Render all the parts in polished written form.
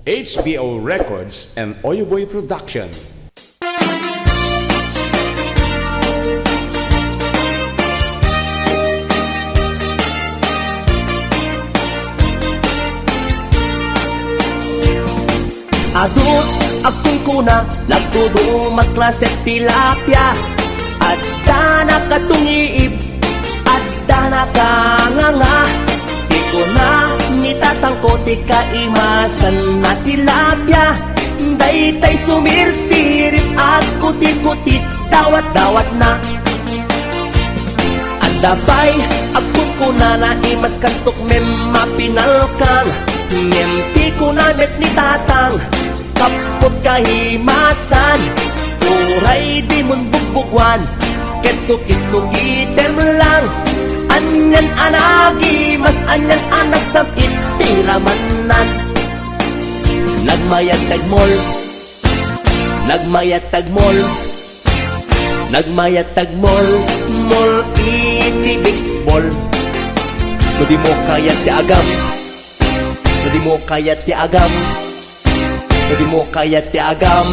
HBO Records and OyoBoy Production. Adot akong kuna nagtudo magklase tilapia. Adda na katungiib, adda na kanganga. Di ko na nitatangko ti kaimasan na tilapia. Daytay sumirsirip ako ti-kutit, dawat-dawat na. Adabay akong kuna na imas kantok mapinalkang. Nemti ko na met ni tatang kapot kahimasan. Uray di mon bugbugwan, ketsukit-sukitem lang. Anyan anagi, mas anyan anak sakit tiramanan. Nagmayat tagmol, nagmayat tagmol, nagmayat tagmol, mol iti baseball. Kung di mo kaya ti agam, kung di mo kaya ti agam, kung di mo kaya ti agam,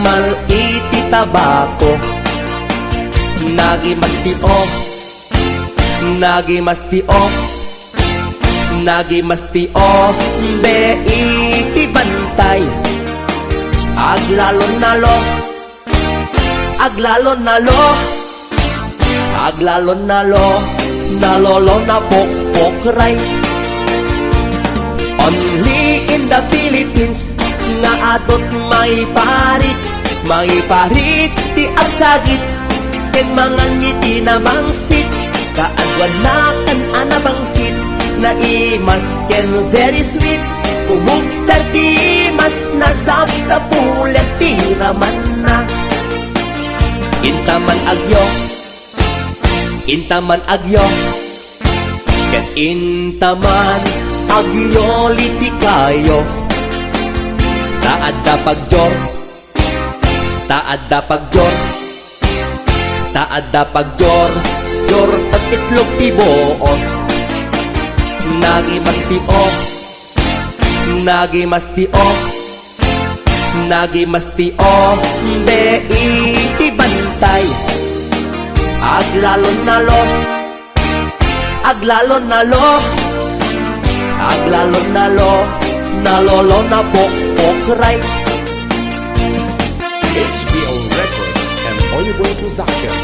mal iti tabako. Nagi masti off, nagi masti off, nagi masti off, be iti bantay. Aglalon nalo, aglalon nalo, aglalon nalo, nalolo na pokpokray. Only in the Philippines nga adot may parit ti agsagit ken mga ngiti na mangsit. Kaadwan na kan anabangsit na imas ken very sweet. Umugtar ti mas nasap sa pulet ti raman na. Intaman agyo, intaman agyo, ken intaman agyo liti kayo. Taadda pagjor, taadda pagjor, taadda pagjor, jor at itlog ti boos. Nagi masti off, nagi masti off, nagi masti off, be iti bantay. Aglalon nalo, aglalon nalo, aglalon nalo, nalolo na pokpokray. HBO Records and OyoBoy Production.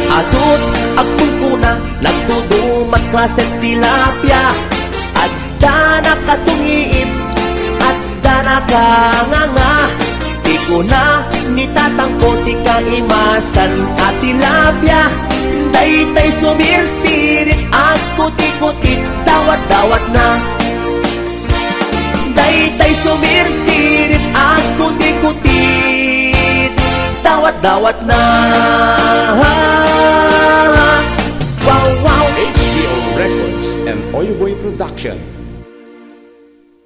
Adot akong kuna nagtudo magklase tilapia. Adda na katungiib, adda na kanganga. Di ko na nitatangko ti kaimasan at tilapia. Daytay sumirsirit ako ti-kutit, dawat-dawat na. Daytay sumirsirit ako ti-kutit, dawat-dawat na. HBO Records and OyoBoy Production.